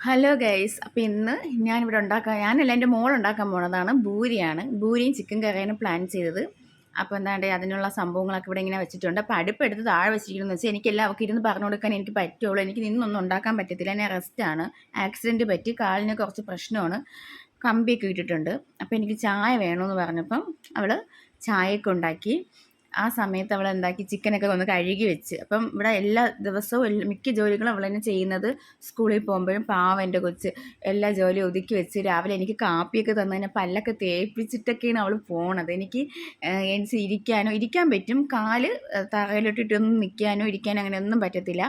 Hello guys, അപ്പോൾ ഇന്ന് ഞാനല്ല എൻ്റെ മോൾ ഉണ്ടാക്കാൻ പോണതാണ്. ഭൂരിയും ചിക്കൻ കറിയാണ് പ്ലാൻ ചെയ്തത്. അപ്പോൾ എന്താണ്ട് അതിനുള്ള സംഭവങ്ങളൊക്കെ ഇവിടെ ഇങ്ങനെ വെച്ചിട്ടുണ്ട്. അപ്പോൾ അടുപ്പെടുത്ത് താഴെ വെച്ചിരിക്കണമെന്ന് വെച്ചാൽ എനിക്ക് എല്ലാവർക്കും ഇരുന്ന് പറഞ്ഞു കൊടുക്കാൻ എനിക്ക് പറ്റുള്ളൂ. എനിക്ക് നിന്നൊന്നും ഉണ്ടാക്കാൻ പറ്റത്തില്ല. ഞാൻ റെസ്റ്റാണ്. ആക്സിഡൻറ്റ് പറ്റി കാലിന് കുറച്ച് പ്രശ്നമാണ്. കമ്പിയൊക്കെ ഇട്ടിട്ടുണ്ട്. അപ്പോൾ എനിക്ക് ചായ വേണമെന്ന് പറഞ്ഞപ്പം അവൾ ചായയൊക്കെ ഉണ്ടാക്കി. ആ സമയത്ത് അവൾ എന്താക്കി, ചിക്കനൊക്കെ ഒന്ന് കഴുകി വെച്ച്. അപ്പം ഇവിടെ എല്ലാ ദിവസവും മിക്ക ജോലികളും അവൾ തന്നെ ചെയ്യുന്നത്. സ്കൂളിൽ പോകുമ്പോഴും പാവം എൻ്റെ കൊച്ച് എല്ലാ ജോലിയും ഒതുക്കി വെച്ച് രാവിലെ എനിക്ക് കാപ്പിയൊക്കെ തന്നതിനെ പല്ലൊക്കെ തേപ്പിച്ചിട്ടൊക്കെയാണ് അവൾ പോണത്. എനിക്ക് ഇരിക്കാൻ പറ്റും, കാല് തറയിലിട്ടിട്ടൊന്നും നിൽക്കാനോ ഇരിക്കാനോ അങ്ങനെയൊന്നും പറ്റത്തില്ല.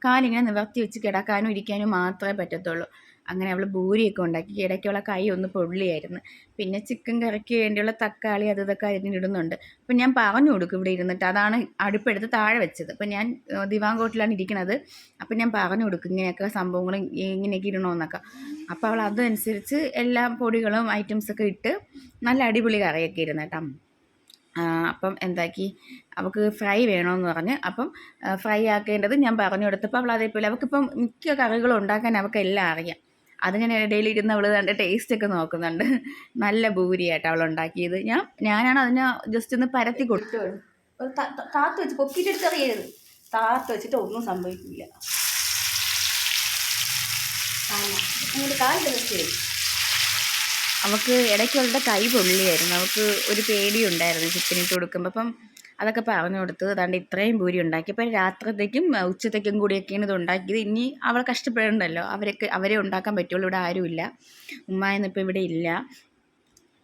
കാലിങ്ങനെ നിവർത്തി വെച്ച് കിടക്കാനും ഇരിക്കാനും മാത്രമേ പറ്റത്തുള്ളൂ. അങ്ങനെ അവൾ ഭൂരിയൊക്കെ ഉണ്ടാക്കി. ഇടയ്ക്ക് അവളെ കൈ ഒന്ന് പൊള്ളിയായിരുന്നു. പിന്നെ ചിക്കൻ കറിക്ക് വേണ്ടിയുള്ള തക്കാളി ഇതൊക്കെ അരിഞ്ഞിടുന്നുണ്ട്. അപ്പം ഞാൻ പറഞ്ഞു കൊടുക്കും ഇവിടെ ഇരുന്നിട്ട്. അതാണ് അടുപ്പെടുത്ത് താഴെ വെച്ചത്. അപ്പം ഞാൻ ദിവാങ്കോട്ടിലാണ് ഇരിക്കുന്നത്. അപ്പം ഞാൻ പറഞ്ഞു കൊടുക്കും ഇങ്ങനെയൊക്കെ സംഭവങ്ങൾ ഇങ്ങനെയൊക്കെ ഇടണമെന്നൊക്കെ. അപ്പോൾ അവൾ അതനുസരിച്ച് എല്ലാ പൊടികളും ഐറ്റംസൊക്കെ ഇട്ട് നല്ല അടിപൊളി കറിയൊക്കെ ഇരുന്നു കേട്ടോ. അപ്പം എന്താക്കി, അവൾക്ക് ഫ്രൈ വേണമെന്ന് പറഞ്ഞ് അപ്പം ഫ്രൈ ആക്കേണ്ടത് ഞാൻ പറഞ്ഞു കൊടുത്തപ്പോൾ അവൾ അതേപോലെ അവൾക്കിപ്പം മിക്ക കറികളും ഉണ്ടാക്കാൻ അവൾക്കെല്ലാം അറിയാം. അതിങ്ങനെ ഇടയിൽ ഇരുന്ന് അവൾ കണ്ട് ടേസ്റ്റൊക്കെ നോക്കുന്നുണ്ട്. നല്ല ഭൂരിയായിട്ട് അവൾ ഉണ്ടാക്കിയത്. ഞാനാണ് അതിനെ ജസ്റ്റ് ഒന്ന് പരത്തി കൊടുത്തു. താത്ത് വെച്ച് പൊക്കിയിട്ടെടുത്ത് അറിയരുത്. താത്ത് വെച്ചിട്ട് ഒന്നും സംഭവിക്കില്ല. അങ്ങോട്ട് കാലിട്ട് വെച്ച് അവൾക്ക് ഇടയ്ക്ക് അവളുടെ കൈ പൊള്ളിയായിരുന്നു. അവൾക്ക് ഒരു പേടിയുണ്ടായിരുന്നു ചിക്കനിട്ട് കൊടുക്കുമ്പോൾ. അപ്പം അതൊക്കെ പറഞ്ഞു കൊടുത്ത് അതാണ്ട് ഇത്രയും ഭൂരി ഉണ്ടാക്കി. അപ്പം രാത്രിത്തേക്കും ഉച്ചത്തേക്കും കൂടിയൊക്കെയാണ് ഇത് ഉണ്ടാക്കിയത്. ഇനി അവൾ കഷ്ടപ്പെടണ്ടല്ലോ, അവരെ ഉണ്ടാക്കാൻ പറ്റുള്ളൂ. ഇവിടെ ആരുമില്ല, ഉമ്മായൊന്നും ഇവിടെ ഇല്ല.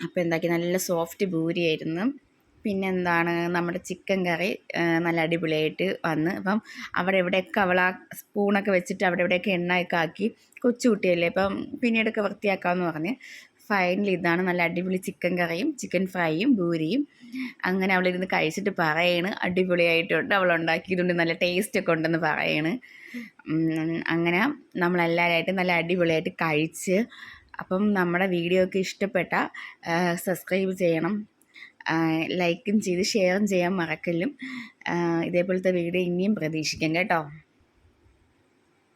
അപ്പോൾ എന്താക്കി, നല്ല സോഫ്റ്റ് ഭൂരിയായിരുന്നു. പിന്നെന്താണ്, നമ്മുടെ ചിക്കൻ കറി നല്ല അടിപൊളിയായിട്ട് വന്ന്. അപ്പം അവിടെ എവിടെയൊക്കെ അവൾ ആ സ്പൂണൊക്കെ വെച്ചിട്ട് അവിടെ എവിടെയൊക്കെ എണ്ണയൊക്കെ ആക്കി. കൊച്ചുകുട്ടിയല്ലേ, അപ്പം പിന്നീടൊക്കെ വൃത്തിയാക്കാമെന്ന് പറഞ്ഞ് ഫൈനലി ഇതാണ് നല്ല അടിപൊളി ചിക്കൻ കറിയും ചിക്കൻ ഫ്രൈയും ഭൂരിയും. അങ്ങനെ അവളിരുന്ന് കഴിച്ചിട്ട് പറയാണ് അടിപൊളിയായിട്ടുണ്ട്, അവൾ ഉണ്ടാക്കിയതുകൊണ്ട് നല്ല ടേസ്റ്റൊക്കെ ഉണ്ടെന്ന് പറയാണ്. അങ്ങനെ നമ്മളെല്ലാവരായിട്ട് നല്ല അടിപൊളിയായിട്ട് കഴിച്ച്. അപ്പം നമ്മുടെ വീഡിയോ ഒക്കെ ഇഷ്ടപ്പെട്ട സബ്സ്ക്രൈബ് ചെയ്യണം, ലൈക്കും ചെയ്ത് ഷെയറും ചെയ്യാൻ മറക്കല്ലും. ഇതേപോലത്തെ വീഡിയോ ഇനിയും പ്രതീക്ഷിക്കാം കേട്ടോ.